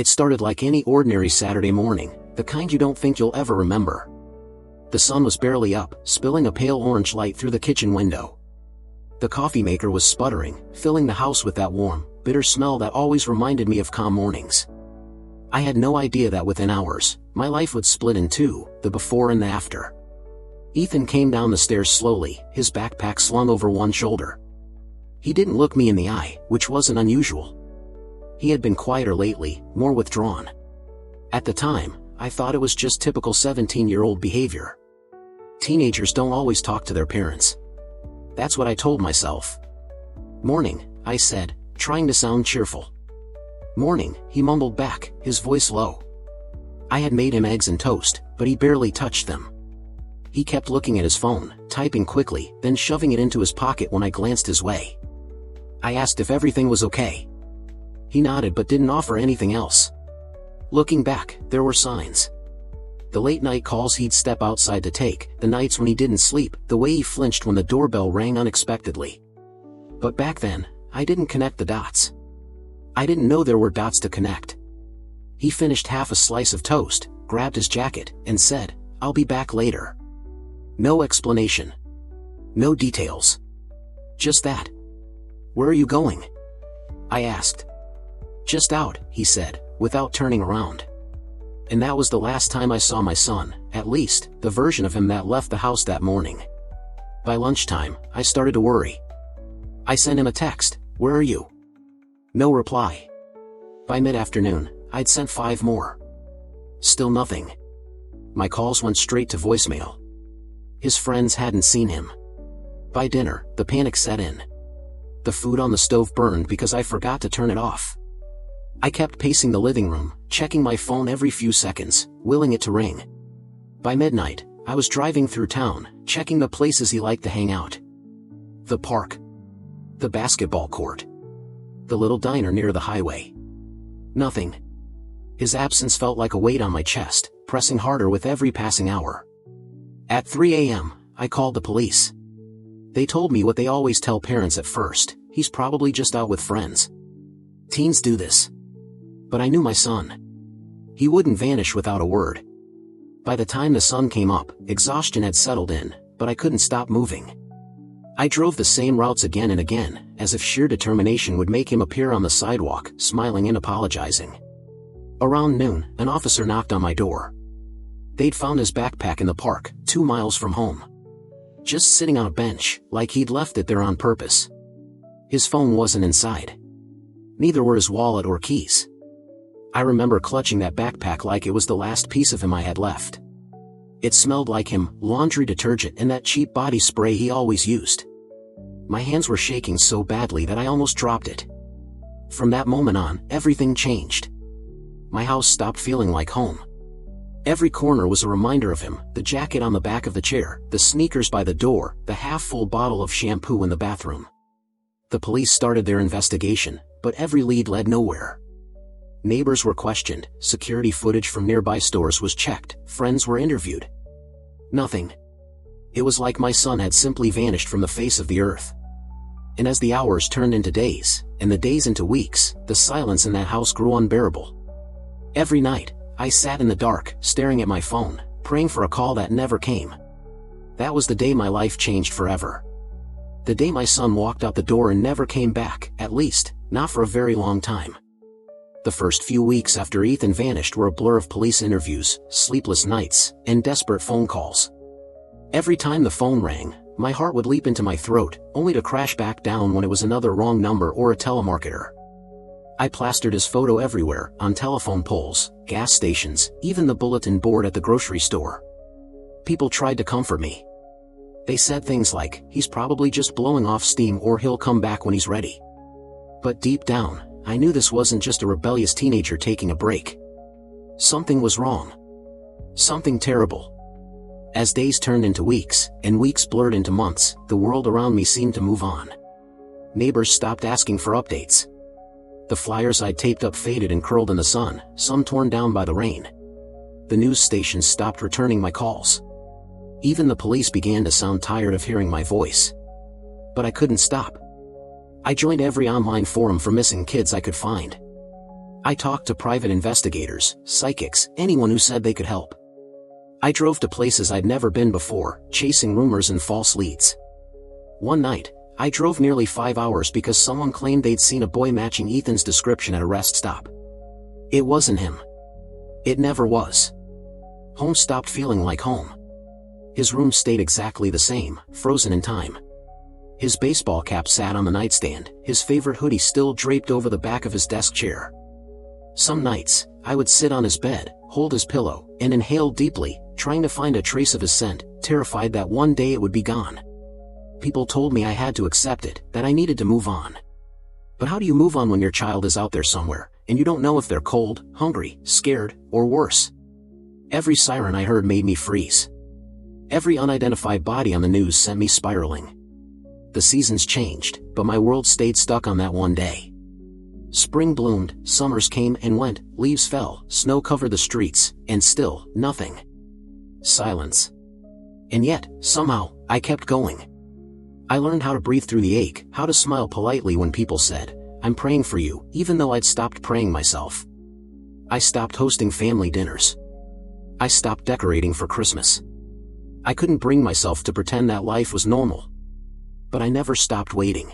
It started like any ordinary Saturday morning, the kind you don't think you'll ever remember. The sun was barely up, spilling a pale orange light through the kitchen window. The coffee maker was sputtering, filling the house with that warm, bitter smell that always reminded me of calm mornings. I had no idea that within hours, my life would split in two, the before and the after. Ethan came down the stairs slowly, his backpack slung over one shoulder. He didn't look me in the eye, which wasn't unusual. He had been quieter lately, more withdrawn. At the time, I thought it was just typical 17-year-old behavior. Teenagers don't always talk to their parents. That's what I told myself. "Morning," I said, trying to sound cheerful. "Morning," he mumbled back, his voice low. I had made him eggs and toast, but he barely touched them. He kept looking at his phone, typing quickly, then shoving it into his pocket when I glanced his way. I asked if everything was okay. He nodded but didn't offer anything else. Looking back, there were signs. The late-night calls he'd step outside to take, the nights when he didn't sleep, the way he flinched when the doorbell rang unexpectedly. But back then, I didn't connect the dots. I didn't know there were dots to connect. He finished half a slice of toast, grabbed his jacket, and said, "I'll be back later." No explanation. No details. Just that. "Where are you going?" I asked. "Just out," he said, without turning around. And that was the last time I saw my son, at least, the version of him that left the house that morning. By lunchtime, I started to worry. I sent him a text, "Where are you?" No reply. By mid-afternoon, I'd sent 5 more. Still nothing. My calls went straight to voicemail. His friends hadn't seen him. By dinner, the panic set in. The food on the stove burned because I forgot to turn it off. I kept pacing the living room, checking my phone every few seconds, willing it to ring. By midnight, I was driving through town, checking the places he liked to hang out. The park. The basketball court. The little diner near the highway. Nothing. His absence felt like a weight on my chest, pressing harder with every passing hour. At 3 a.m., I called the police. They told me what they always tell parents at first: he's probably just out with friends. Teens do this. But I knew my son. He wouldn't vanish without a word. By the time the sun came up, exhaustion had settled in, but I couldn't stop moving. I drove the same routes again and again, as if sheer determination would make him appear on the sidewalk, smiling and apologizing. Around noon, an officer knocked on my door. They'd found his backpack in the park, 2 miles from home. Just sitting on a bench, like he'd left it there on purpose. His phone wasn't inside. Neither were his wallet or keys. I remember clutching that backpack like it was the last piece of him I had left. It smelled like him, laundry detergent and that cheap body spray he always used. My hands were shaking so badly that I almost dropped it. From that moment on, everything changed. My house stopped feeling like home. Every corner was a reminder of him: the jacket on the back of the chair, the sneakers by the door, the half-full bottle of shampoo in the bathroom. The police started their investigation, but every lead led nowhere. Neighbors were questioned, security footage from nearby stores was checked, friends were interviewed. Nothing. It was like my son had simply vanished from the face of the earth. And as the hours turned into days, and the days into weeks, the silence in that house grew unbearable. Every night, I sat in the dark, staring at my phone, praying for a call that never came. That was the day my life changed forever. The day my son walked out the door and never came back, at least, not for a very long time. The first few weeks after Ethan vanished were a blur of police interviews, sleepless nights, and desperate phone calls. Every time the phone rang, my heart would leap into my throat, only to crash back down when it was another wrong number or a telemarketer. I plastered his photo everywhere, on telephone poles, gas stations, even the bulletin board at the grocery store. People tried to comfort me. They said things like, "He's probably just blowing off steam or he'll come back when he's ready." But deep down, I knew this wasn't just a rebellious teenager taking a break. Something was wrong. Something terrible. As days turned into weeks, and weeks blurred into months, the world around me seemed to move on. Neighbors stopped asking for updates. The flyers I'd taped up faded and curled in the sun, some torn down by the rain. The news stations stopped returning my calls. Even the police began to sound tired of hearing my voice. But I couldn't stop. I joined every online forum for missing kids I could find. I talked to private investigators, psychics, anyone who said they could help. I drove to places I'd never been before, chasing rumors and false leads. One night, I drove nearly 5 hours because someone claimed they'd seen a boy matching Ethan's description at a rest stop. It wasn't him. It never was. Home stopped feeling like home. His room stayed exactly the same, frozen in time. His baseball cap sat on the nightstand, his favorite hoodie still draped over the back of his desk chair. Some nights, I would sit on his bed, hold his pillow, and inhale deeply, trying to find a trace of his scent, terrified that one day it would be gone. People told me I had to accept it, that I needed to move on. But how do you move on when your child is out there somewhere, and you don't know if they're cold, hungry, scared, or worse? Every siren I heard made me freeze. Every unidentified body on the news sent me spiraling. The seasons changed, but my world stayed stuck on that one day. Spring bloomed, summers came and went, leaves fell, snow covered the streets, and still, nothing. Silence. And yet, somehow, I kept going. I learned how to breathe through the ache, how to smile politely when people said, "I'm praying for you," even though I'd stopped praying myself. I stopped hosting family dinners. I stopped decorating for Christmas. I couldn't bring myself to pretend that life was normal. But I never stopped waiting.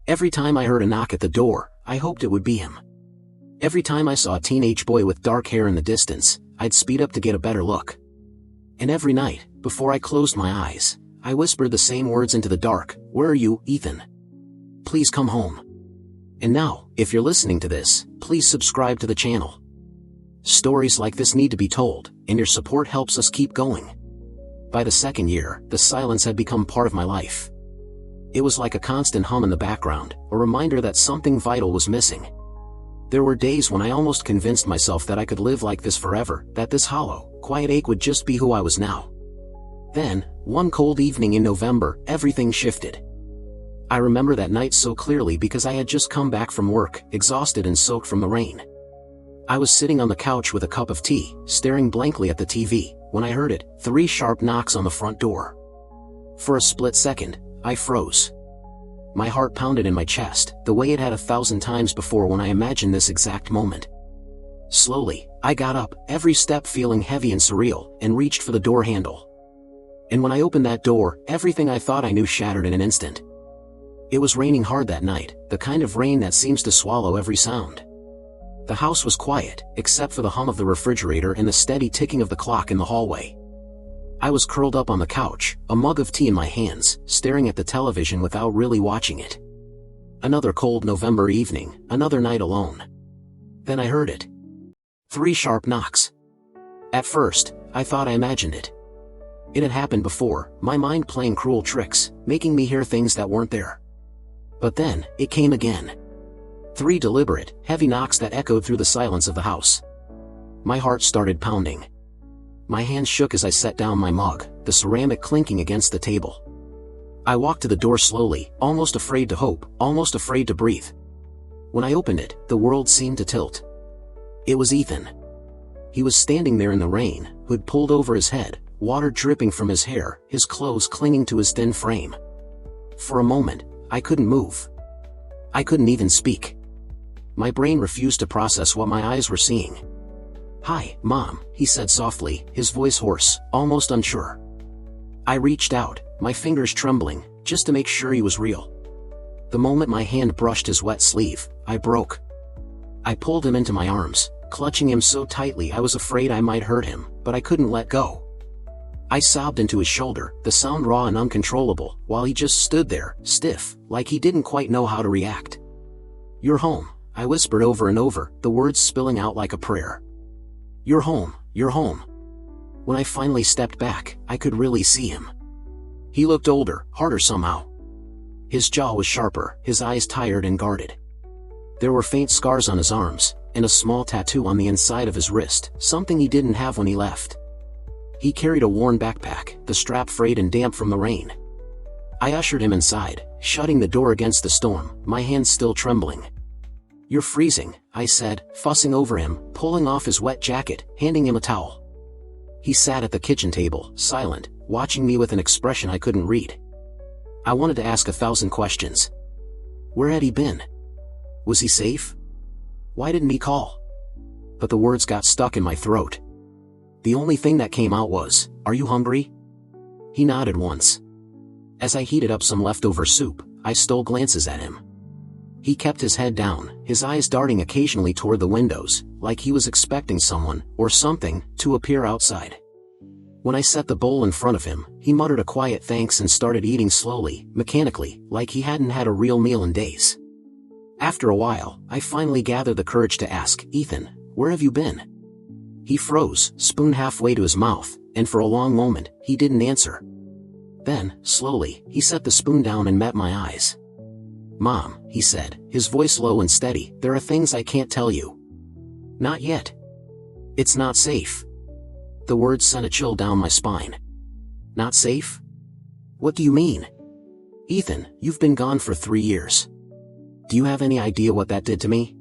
Every time I heard a knock at the door, I hoped it would be him. Every time I saw a teenage boy with dark hair in the distance, I'd speed up to get a better look. And every night, before I closed my eyes, I whispered the same words into the dark, "Where are you, Ethan? Please come home." And now, if you're listening to this, please subscribe to the channel. Stories like this need to be told, and your support helps us keep going. By the second year, the silence had become part of my life. It was like a constant hum in the background, a reminder that something vital was missing. There were days when I almost convinced myself that I could live like this forever, that this hollow, quiet ache would just be who I was now. Then, one cold evening in November, everything shifted. I remember that night so clearly because I had just come back from work, exhausted and soaked from the rain. I was sitting on the couch with a cup of tea, staring blankly at the TV, when I heard it, 3 sharp knocks on the front door. For a split second, I froze. My heart pounded in my chest, the way it had 1,000 times before when I imagined this exact moment. Slowly, I got up, every step feeling heavy and surreal, and reached for the door handle. And when I opened that door, everything I thought I knew shattered in an instant. It was raining hard that night, the kind of rain that seems to swallow every sound. The house was quiet, except for the hum of the refrigerator and the steady ticking of the clock in the hallway. I was curled up on the couch, a mug of tea in my hands, staring at the television without really watching it. Another cold November evening, another night alone. Then I heard it. 3 sharp knocks. At first, I thought I imagined it. It had happened before, my mind playing cruel tricks, making me hear things that weren't there. But then, it came again. 3 deliberate, heavy knocks that echoed through the silence of the house. My heart started pounding. My hands shook as I set down my mug, the ceramic clinking against the table. I walked to the door slowly, almost afraid to hope, almost afraid to breathe. When I opened it, the world seemed to tilt. It was Ethan. He was standing there in the rain, hood pulled over his head, water dripping from his hair, his clothes clinging to his thin frame. For a moment, I couldn't move. I couldn't even speak. My brain refused to process what my eyes were seeing. "Hi, Mom," he said softly, his voice hoarse, almost unsure. I reached out, my fingers trembling, just to make sure he was real. The moment my hand brushed his wet sleeve, I broke. I pulled him into my arms, clutching him so tightly I was afraid I might hurt him, but I couldn't let go. I sobbed into his shoulder, the sound raw and uncontrollable, while he just stood there, stiff, like he didn't quite know how to react. "You're home," I whispered over and over, the words spilling out like a prayer. "You're home, you're home." When I finally stepped back, I could really see him. He looked older, harder somehow. His jaw was sharper, his eyes tired and guarded. There were faint scars on his arms, and a small tattoo on the inside of his wrist, something he didn't have when he left. He carried a worn backpack, the strap frayed and damp from the rain. I ushered him inside, shutting the door against the storm, my hands still trembling. "You're freezing," I said, fussing over him, pulling off his wet jacket, handing him a towel. He sat at the kitchen table, silent, watching me with an expression I couldn't read. I wanted to ask 1,000 questions. Where had he been? Was he safe? Why didn't he call? But the words got stuck in my throat. The only thing that came out was, "Are you hungry?" He nodded once. As I heated up some leftover soup, I stole glances at him. He kept his head down, his eyes darting occasionally toward the windows, like he was expecting someone, or something, to appear outside. When I set the bowl in front of him, he muttered a quiet thanks and started eating slowly, mechanically, like he hadn't had a real meal in days. After a while, I finally gathered the courage to ask, "Ethan, where have you been?" He froze, spoon halfway to his mouth, and for a long moment, he didn't answer. Then, slowly, he set the spoon down and met my eyes. "Mom," he said, his voice low and steady, "there are things I can't tell you." "Not yet. It's not safe." The words sent a chill down my spine. "Not safe? What do you mean?" "Ethan, you've been gone for 3 years. Do you have any idea what that did to me?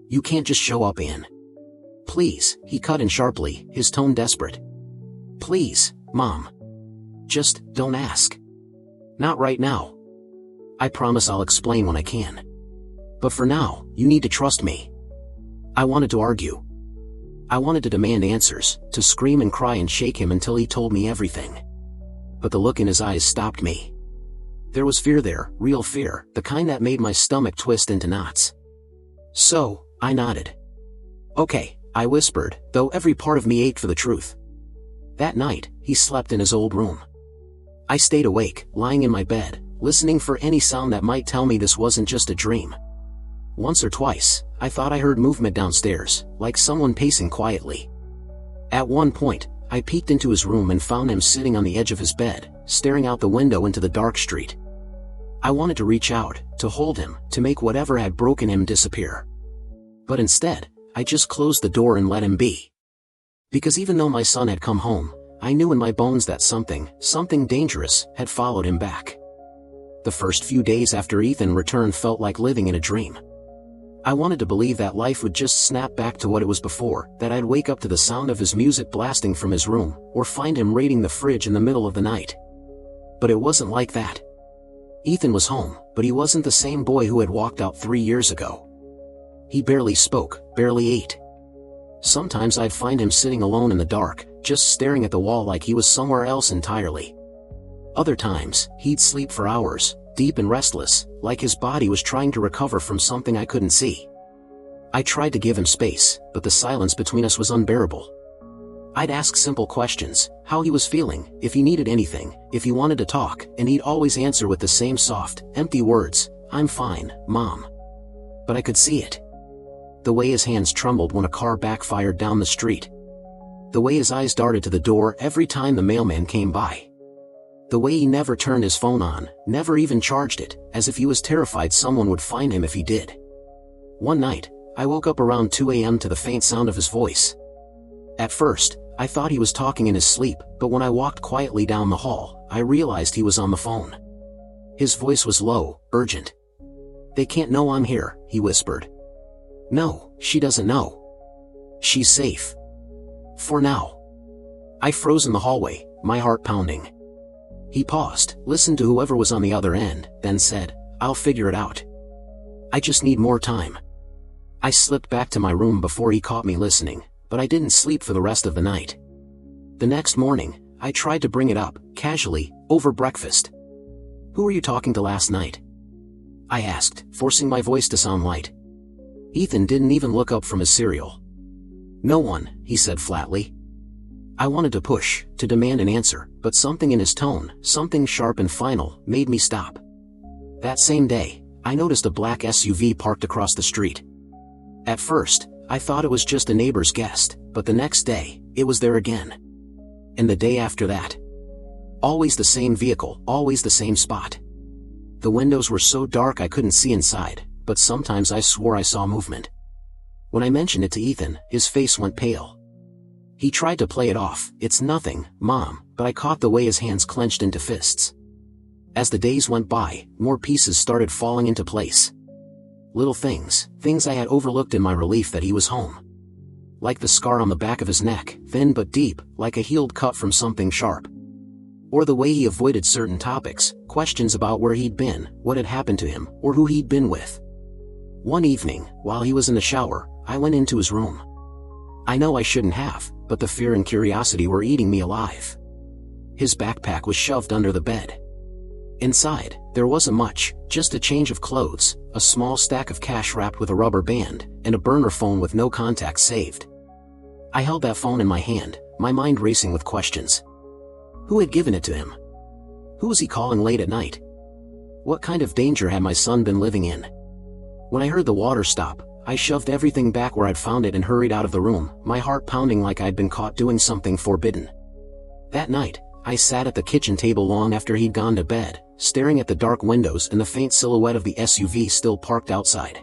You can't just show up and—" "Please," he cut in sharply, his tone desperate. "Please, Mom. Just don't ask. Not right now. I promise I'll explain when I can. But for now, you need to trust me." I wanted to argue. I wanted to demand answers, to scream and cry and shake him until he told me everything. But the look in his eyes stopped me. There was fear there, real fear, the kind that made my stomach twist into knots. So, I nodded. "Okay," I whispered, though every part of me ached for the truth. That night, he slept in his old room. I stayed awake, lying in my bed, listening for any sound that might tell me this wasn't just a dream. Once or twice, I thought I heard movement downstairs, like someone pacing quietly. At one point, I peeked into his room and found him sitting on the edge of his bed, staring out the window into the dark street. I wanted to reach out, to hold him, to make whatever had broken him disappear. But instead, I just closed the door and let him be. Because even though my son had come home, I knew in my bones that something dangerous, had followed him back. The first few days after Ethan returned felt like living in a dream. I wanted to believe that life would just snap back to what it was before, that I'd wake up to the sound of his music blasting from his room, or find him raiding the fridge in the middle of the night. But it wasn't like that. Ethan was home, but he wasn't the same boy who had walked out 3 years ago. He barely spoke, barely ate. Sometimes I'd find him sitting alone in the dark, just staring at the wall like he was somewhere else entirely. Other times, he'd sleep for hours, deep and restless, like his body was trying to recover from something I couldn't see. I tried to give him space, but the silence between us was unbearable. I'd ask simple questions, how he was feeling, if he needed anything, if he wanted to talk, and he'd always answer with the same soft, empty words, "I'm fine, Mom." But I could see it. The way his hands trembled when a car backfired down the street. The way his eyes darted to the door every time the mailman came by. The way he never turned his phone on, never even charged it, as if he was terrified someone would find him if he did. One night, I woke up around 2 a.m. to the faint sound of his voice. At first, I thought he was talking in his sleep, but when I walked quietly down the hall, I realized he was on the phone. His voice was low, urgent. "They can't know I'm here," he whispered. "No, she doesn't know. She's safe. For now." I froze in the hallway, my heart pounding. He paused, listened to whoever was on the other end, then said, "I'll figure it out. I just need more time." I slipped back to my room before he caught me listening, but I didn't sleep for the rest of the night. The next morning, I tried to bring it up, casually, over breakfast. "Who were you talking to last night?" I asked, forcing my voice to sound light. Ethan didn't even look up from his cereal. "No one," he said flatly. I wanted to push, to demand an answer, but something in his tone, something sharp and final, made me stop. That same day, I noticed a black SUV parked across the street. At first, I thought it was just a neighbor's guest, but the next day, it was there again. And the day after that. Always the same vehicle, always the same spot. The windows were so dark I couldn't see inside, but sometimes I swore I saw movement. When I mentioned it to Ethan, his face went pale. He tried to play it off, "It's nothing, Mom," but I caught the way his hands clenched into fists. As the days went by, more pieces started falling into place. Little things I had overlooked in my relief that he was home. Like the scar on the back of his neck, thin but deep, like a healed cut from something sharp. Or the way he avoided certain topics, questions about where he'd been, what had happened to him, or who he'd been with. One evening, while he was in the shower, I went into his room. I know I shouldn't have, but the fear and curiosity were eating me alive. His backpack was shoved under the bed. Inside, there wasn't much, just a change of clothes, a small stack of cash wrapped with a rubber band, and a burner phone with no contacts saved. I held that phone in my hand, my mind racing with questions. Who had given it to him? Who was he calling late at night? What kind of danger had my son been living in? When I heard the water stop, I shoved everything back where I'd found it and hurried out of the room, my heart pounding like I'd been caught doing something forbidden. That night, I sat at the kitchen table long after he'd gone to bed, staring at the dark windows and the faint silhouette of the SUV still parked outside.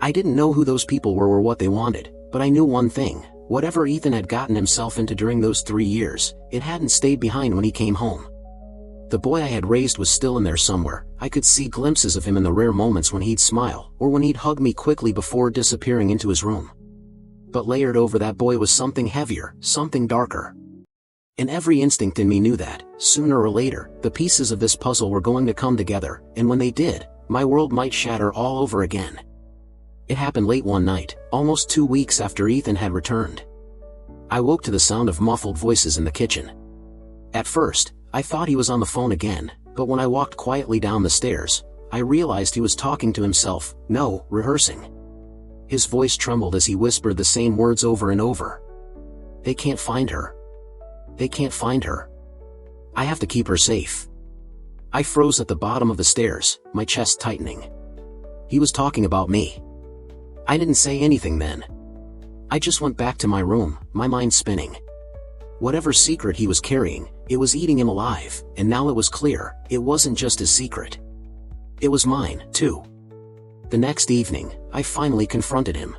I didn't know who those people were or what they wanted, but I knew one thing: whatever Ethan had gotten himself into during those 3 years, it hadn't stayed behind when he came home. The boy I had raised was still in there somewhere. I could see glimpses of him in the rare moments when he'd smile, or when he'd hug me quickly before disappearing into his room. But layered over that boy was something heavier, something darker. And every instinct in me knew that, sooner or later, the pieces of this puzzle were going to come together, and when they did, my world might shatter all over again. It happened late one night, almost 2 weeks after Ethan had returned. I woke to the sound of muffled voices in the kitchen. At first, I thought he was on the phone again, but when I walked quietly down the stairs, I realized he was talking to himself, no, rehearsing. His voice trembled as he whispered the same words over and over. They can't find her. They can't find her. I have to keep her safe. I froze at the bottom of the stairs, my chest tightening. He was talking about me. I didn't say anything then. I just went back to my room, my mind spinning. Whatever secret he was carrying, it was eating him alive, and now it was clear, it wasn't just his secret. It was mine, too. The next evening, I finally confronted him.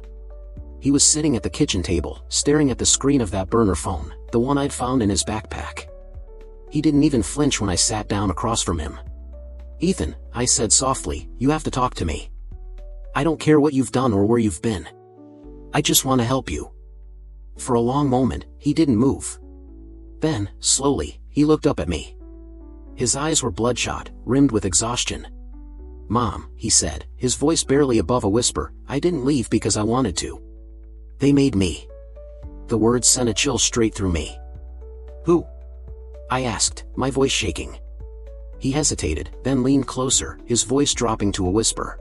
He was sitting at the kitchen table, staring at the screen of that burner phone, the one I'd found in his backpack. He didn't even flinch when I sat down across from him. Ethan, I said softly, you have to talk to me. I don't care what you've done or where you've been. I just want to help you. For a long moment, he didn't move. Then, slowly, he looked up at me. His eyes were bloodshot, rimmed with exhaustion. Mom, he said, his voice barely above a whisper, I didn't leave because I wanted to. They made me. The words sent a chill straight through me. Who? I asked, my voice shaking. He hesitated, then leaned closer, his voice dropping to a whisper.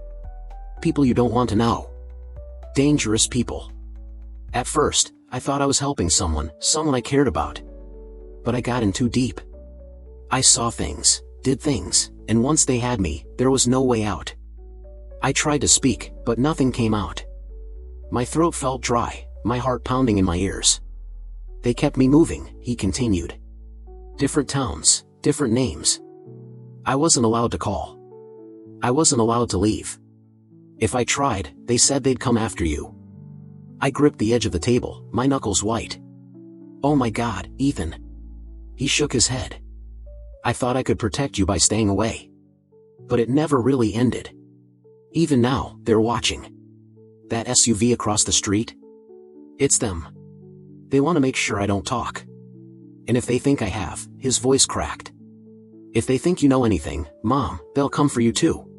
People you don't want to know. Dangerous people. At first, I thought I was helping someone I cared about. But I got in too deep. I saw things, did things, and once they had me, there was no way out. I tried to speak, but nothing came out. My throat felt dry, my heart pounding in my ears. They kept me moving, he continued. Different towns, different names. I wasn't allowed to call. I wasn't allowed to leave. If I tried, they said they'd come after you. I gripped the edge of the table, my knuckles white. Oh my God, Ethan. He shook his head. I thought I could protect you by staying away. But it never really ended. Even now, they're watching. That SUV across the street? It's them. They want to make sure I don't talk. And if they think I have, his voice cracked. If they think you know anything, Mom, they'll come for you too.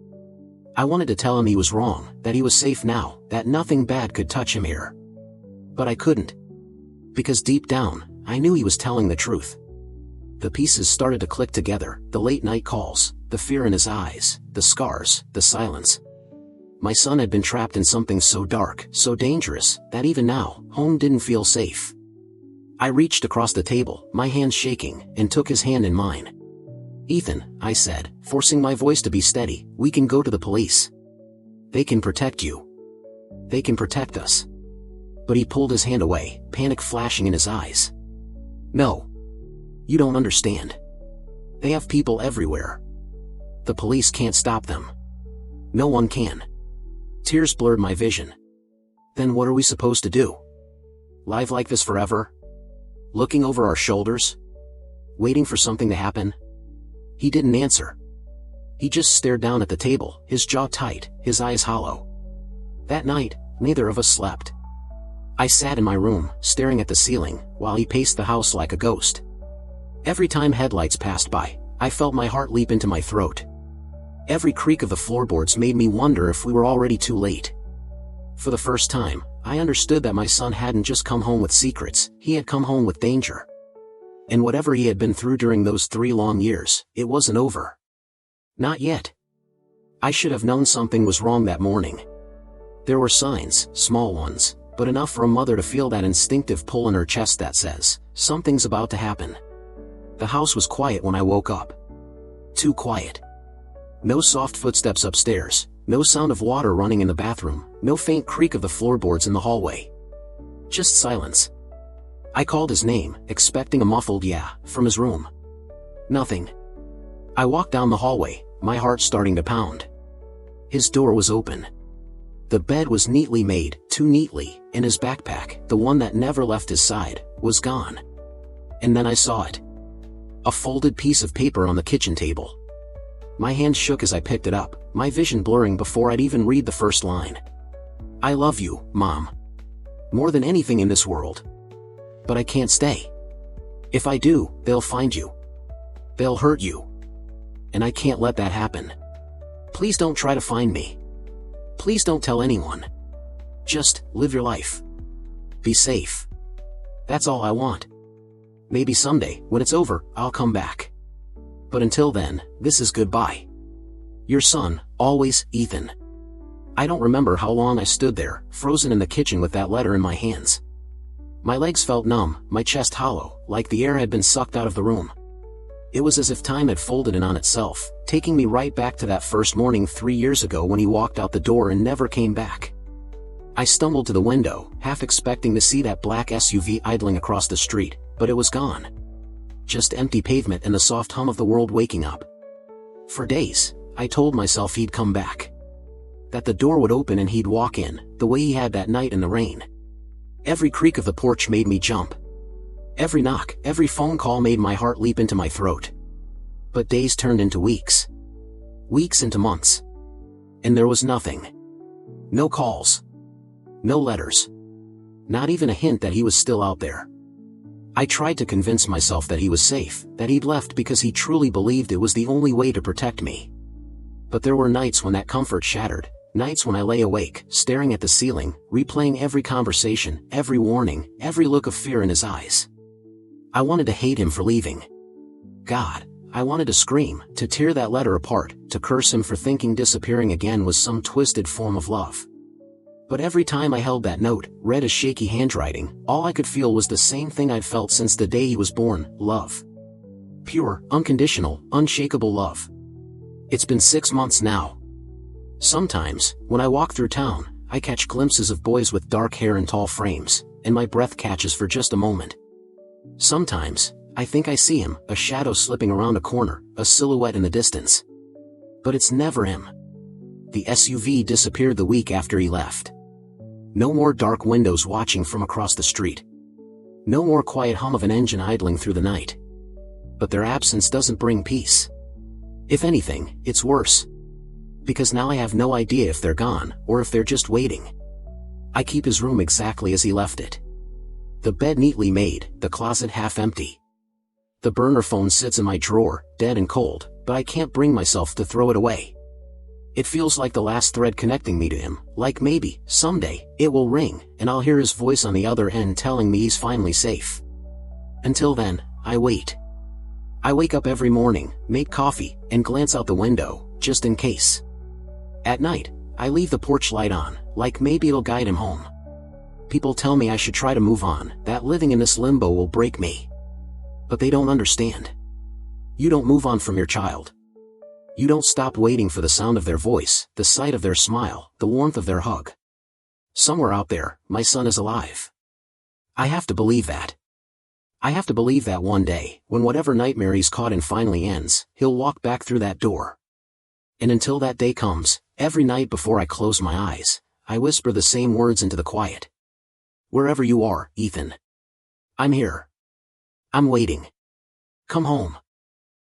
I wanted to tell him he was wrong, that he was safe now, that nothing bad could touch him here. But I couldn't. Because deep down, I knew he was telling the truth. The pieces started to click together, the late night calls, the fear in his eyes, the scars, the silence. My son had been trapped in something so dark, so dangerous, that even now, home didn't feel safe. I reached across the table, my hands shaking, and took his hand in mine. Ethan, I said, forcing my voice to be steady, we can go to the police. They can protect you. They can protect us. But he pulled his hand away, panic flashing in his eyes. No. You don't understand. They have people everywhere. The police can't stop them. No one can. Tears blurred my vision. Then what are we supposed to do? Live like this forever? Looking over our shoulders? Waiting for something to happen? He didn't answer. He just stared down at the table, his jaw tight, his eyes hollow. That night, neither of us slept. I sat in my room, staring at the ceiling, while he paced the house like a ghost. Every time headlights passed by, I felt my heart leap into my throat. Every creak of the floorboards made me wonder if we were already too late. For the first time, I understood that my son hadn't just come home with secrets, he had come home with danger. And whatever he had been through during those 3 long years, it wasn't over. Not yet. I should have known something was wrong that morning. There were signs, small ones, but enough for a mother to feel that instinctive pull in her chest that says, something's about to happen. The house was quiet when I woke up. Too quiet. No soft footsteps upstairs, no sound of water running in the bathroom, no faint creak of the floorboards in the hallway. Just silence. I called his name, expecting a muffled yeah from his room. Nothing. I walked down the hallway, my heart starting to pound. His door was open. The bed was neatly made, too neatly, and his backpack, the one that never left his side, was gone. And then I saw it. A folded piece of paper on the kitchen table. My hand shook as I picked it up, my vision blurring before I'd even read the first line. I love you, Mom. More than anything in this world. But I can't stay. If I do, they'll find you. They'll hurt you. And I can't let that happen. Please don't try to find me. Please don't tell anyone. Just live your life. Be safe. That's all I want. Maybe someday, when it's over, I'll come back. But until then, this is goodbye. Your son, always, Ethan. I don't remember how long I stood there, frozen in the kitchen with that letter in my hands. My legs felt numb, my chest hollow, like the air had been sucked out of the room. It was as if time had folded in on itself, taking me right back to that first morning 3 years ago when he walked out the door and never came back. I stumbled to the window, half expecting to see that black SUV idling across the street, but it was gone. Just empty pavement and the soft hum of the world waking up. For days, I told myself he'd come back. That the door would open and he'd walk in, the way he had that night in the rain. Every creak of the porch made me jump. Every knock, every phone call made my heart leap into my throat. But days turned into weeks. Weeks into months. And there was nothing. No calls. No letters. Not even a hint that he was still out there. I tried to convince myself that he was safe, that he'd left because he truly believed it was the only way to protect me. But there were nights when that comfort shattered, nights when I lay awake, staring at the ceiling, replaying every conversation, every warning, every look of fear in his eyes. I wanted to hate him for leaving. God, I wanted to scream, to tear that letter apart, to curse him for thinking disappearing again was some twisted form of love. But every time I held that note, read his shaky handwriting, all I could feel was the same thing I'd felt since the day he was born, love. Pure, unconditional, unshakable love. It's been 6 months now. Sometimes, when I walk through town, I catch glimpses of boys with dark hair and tall frames, and my breath catches for just a moment. Sometimes, I think I see him, a shadow slipping around a corner, a silhouette in the distance. But it's never him. The SUV disappeared the week after he left. No more dark windows watching from across the street. No more quiet hum of an engine idling through the night. But their absence doesn't bring peace. If anything, it's worse. Because now I have no idea if they're gone, or if they're just waiting. I keep his room exactly as he left it. The bed neatly made, the closet half empty. The burner phone sits in my drawer, dead and cold, but I can't bring myself to throw it away. It feels like the last thread connecting me to him, like maybe, someday, it will ring, and I'll hear his voice on the other end telling me he's finally safe. Until then, I wait. I wake up every morning, make coffee, and glance out the window, just in case. At night, I leave the porch light on, like maybe it'll guide him home. People tell me I should try to move on, that living in this limbo will break me. But they don't understand. You don't move on from your child. You don't stop waiting for the sound of their voice, the sight of their smile, the warmth of their hug. Somewhere out there, my son is alive. I have to believe that. I have to believe that one day, when whatever nightmare he's caught in finally ends, he'll walk back through that door. And until that day comes, every night before I close my eyes, I whisper the same words into the quiet. Wherever you are, Ethan. I'm here. I'm waiting. Come home.